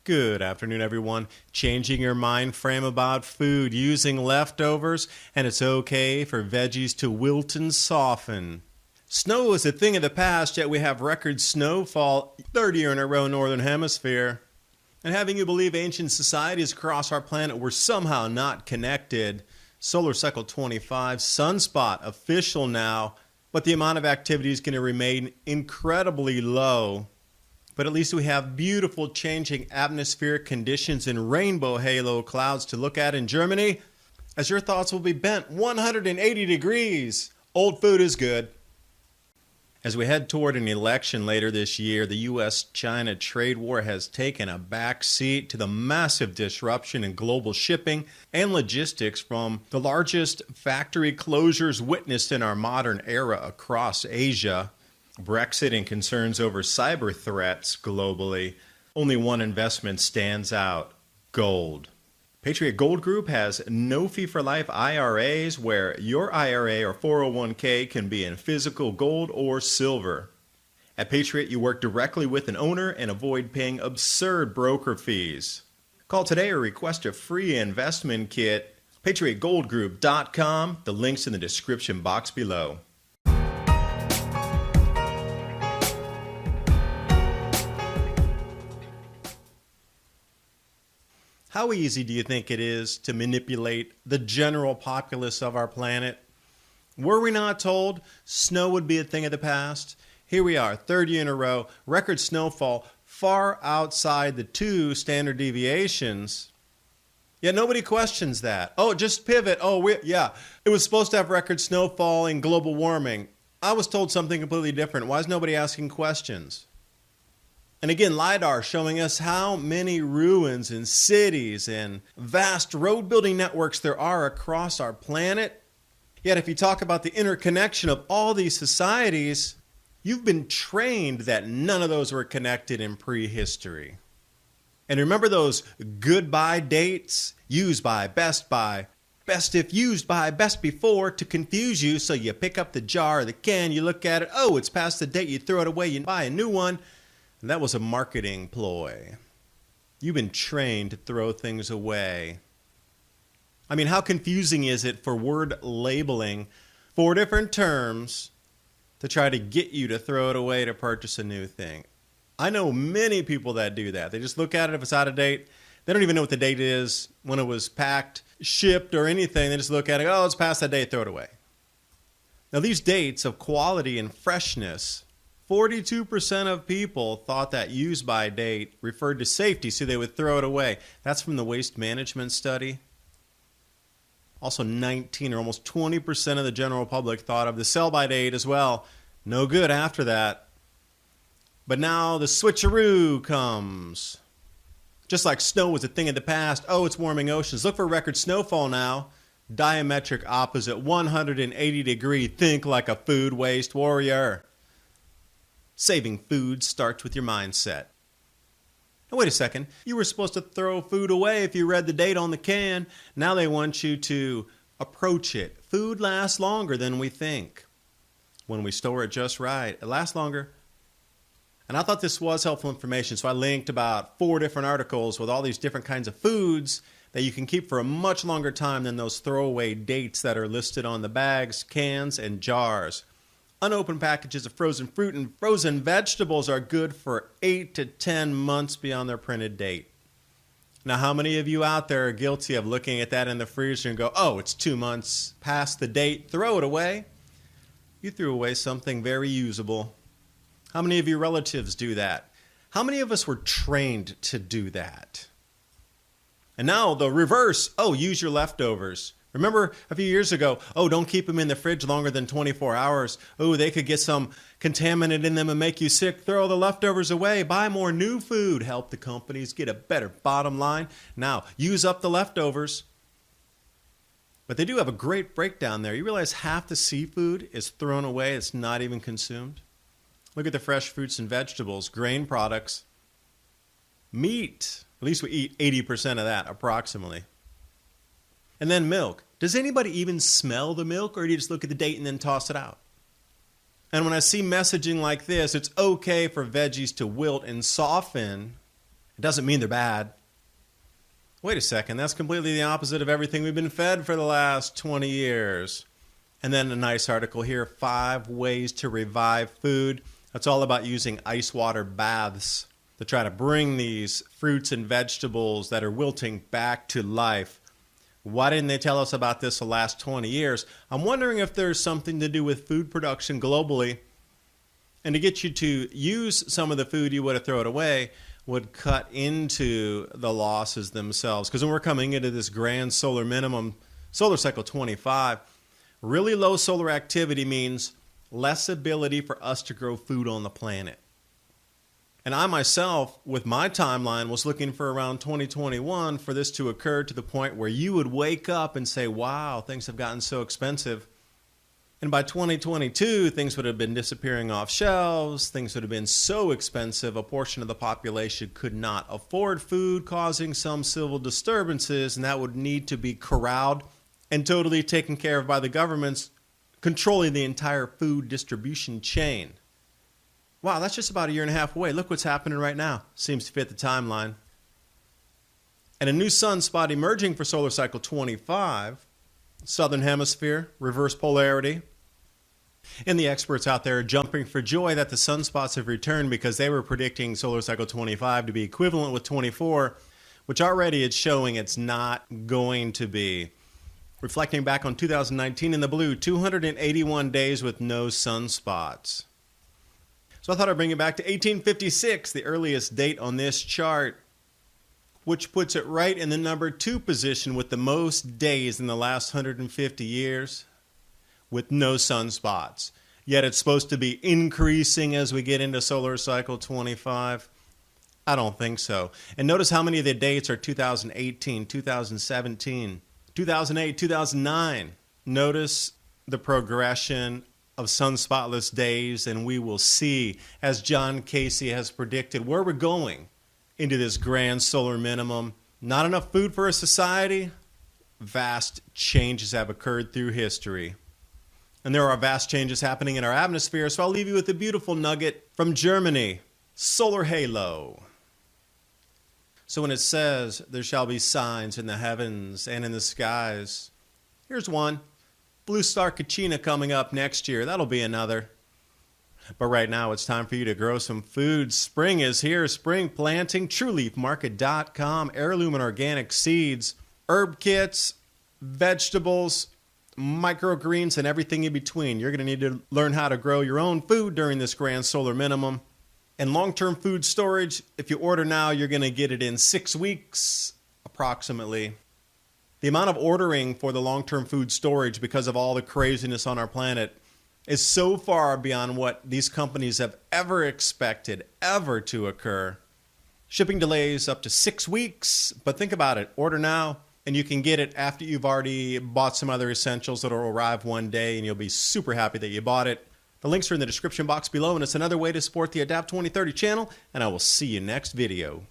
Good afternoon, everyone. Changing your mind frame about food using leftovers, and it's okay for veggies to wilt and soften. Snow is a thing of the past, yet we have record snowfall 3rd year in a row Northern Hemisphere. And having you believe ancient societies across our planet were somehow not connected. Solar cycle 25, sunspot official now, but the amount of activity is going to remain incredibly low. But at least we have beautiful changing atmospheric conditions and rainbow halo clouds to look at in Germany, as your thoughts will be bent 180 degrees. Old food is good. As we head toward an election later this year, the U.S.-China trade war has taken a back seat to the massive disruption in global shipping and logistics from the largest factory closures witnessed in our modern era across Asia. Brexit and concerns over cyber threats globally. Only one investment stands out: gold. Patriot Gold Group has no fee for life IRAs where your IRA or 401k can be in physical gold or silver. At Patriot, you work directly with an owner and avoid paying absurd broker fees. Call today or request a free investment kit. PatriotGoldGroup.com. The link's in the description box below. How easy do you think it is to manipulate the general populace of our planet? Were we not told snow would be a thing of the past? Here we are, 3rd year in a row, record snowfall far outside the 2 standard deviations. Yet nobody questions that. Oh, just pivot. It was supposed to have record snowfall and global warming. I was told something completely different. Why is nobody asking questions? And again, LiDAR showing us how many ruins and cities and vast road building networks there are across our planet. Yet if you talk about the interconnection of all these societies, you've been trained that none of those were connected in prehistory. And remember those goodbye dates? Used by, best if used by, best before, to confuse you. So you pick up the jar or the can, you look at it, oh, it's past the date, you throw it away, you buy a new one. And that was a marketing ploy. You've been trained to throw things away. I mean, how confusing is it for word labeling 4 different terms to try to get you to throw it away to purchase a new thing? I know many people that do that. They just look at it if it's out of date. They don't even know what the date is, when it was packed, shipped, or anything. They just look at it, oh, it's past that date, throw it away. Now, these dates of quality and freshness, 42% of people thought that use by date referred to safety, so they would throw it away. That's from the waste management study. Also 19 or almost 20% of the general public thought of the sell by date as well. No good after that. But now the switcheroo comes. Just like snow was a thing of the past, oh, it's warming oceans. Look for record snowfall now. Diametric opposite, 180 degree, think like a food waste warrior. Saving food starts with your mindset. Now wait a second, you were supposed to throw food away if you read the date on the can. Now they want you to approach it. Food lasts longer than we think. When we store it just right, it lasts longer. And I thought this was helpful information, so I linked about 4 different articles with all these different kinds of foods that you can keep for a much longer time than those throwaway dates that are listed on the bags, cans, and jars. Unopened packages of frozen fruit and frozen vegetables are good for 8 to 10 months beyond their printed date. Now, how many of you out there are guilty of looking at that in the freezer and go, oh, it's 2 months past the date, throw it away? You threw away something very usable. How many of your relatives do that? How many of us were trained to do that? And now the reverse, oh, use your leftovers. Remember a few years ago, oh, don't keep them in the fridge longer than 24 hours. Oh, they could get some contaminant in them and make you sick. Throw the leftovers away. Buy more new food. Help the companies get a better bottom line. Now, use up the leftovers. But they do have a great breakdown there. You realize half the seafood is thrown away. It's not even consumed. Look at the fresh fruits and vegetables, grain products, meat. At least we eat 80% of that, approximately. And then milk. Does anybody even smell the milk, or do you just look at the date and then toss it out? And when I see messaging like this, it's okay for veggies to wilt and soften, It doesn't mean they're bad. Wait a second, that's completely the opposite of everything we've been fed for the last 20 years. And then a nice article here, 5 ways to revive food. That's all about using ice water baths to try to bring these fruits and vegetables that are wilting back to life. Why didn't they tell us about this the last 20 years? I'm wondering if there's something to do with food production globally. And to get you to use some of the food you would have thrown away would cut into the losses themselves. Because when we're coming into this grand solar minimum, solar cycle 25, really low solar activity means less ability for us to grow food on the planet. And I myself, with my timeline, was looking for around 2021 for this to occur to the point where you would wake up and say, wow, things have gotten so expensive. And by 2022, things would have been disappearing off shelves. Things would have been so expensive, a portion of the population could not afford food, causing some civil disturbances, and that would need to be corralled and totally taken care of by the governments controlling the entire food distribution chain. Wow, that's just about a year and a half away. Look what's happening right now. Seems to fit the timeline. And a new sunspot emerging for solar cycle 25, southern hemisphere, reverse polarity. And the experts out there are jumping for joy that the sunspots have returned because they were predicting solar cycle 25 to be equivalent with 24, which already it's showing it's not going to be. Reflecting back on 2019 in the blue, 281 days with no sunspots. So I thought I'd bring it back to 1856, the earliest date on this chart, which puts it right in the number 2 position with the most days in the last 150 years with no sunspots. Yet it's supposed to be increasing as we get into solar cycle 25. I don't think so. And notice how many of the dates are 2018, 2017, 2008, 2009. Notice the progression of sunspotless days, and we will see, as John Casey has predicted, where we're going into this grand solar minimum. Not enough food for a society. Vast changes have occurred through history. And there are vast changes happening in our atmosphere, so I'll leave you with a beautiful nugget from Germany, solar halo. So when it says, there shall be signs in the heavens and in the skies, here's one. Blue star Kachina coming up next year. That'll be another. But right now it's time for you to grow some food. Spring is here. Spring planting. TrueLeafMarket.com. Heirloom and organic seeds. Herb kits. Vegetables. Microgreens and everything in between. You're going to need to learn how to grow your own food during this grand solar minimum. And long-term food storage, if you order now, you're going to get it in 6 weeks approximately. The amount of ordering for the long-term food storage because of all the craziness on our planet is so far beyond what these companies have ever expected, ever to occur. Shipping delays up to 6 weeks, but think about it. Order now, and you can get it after you've already bought some other essentials that will arrive one day, and you'll be super happy that you bought it. The links are in the description box below, and it's another way to support the Adapt 2030 channel, and I will see you next video.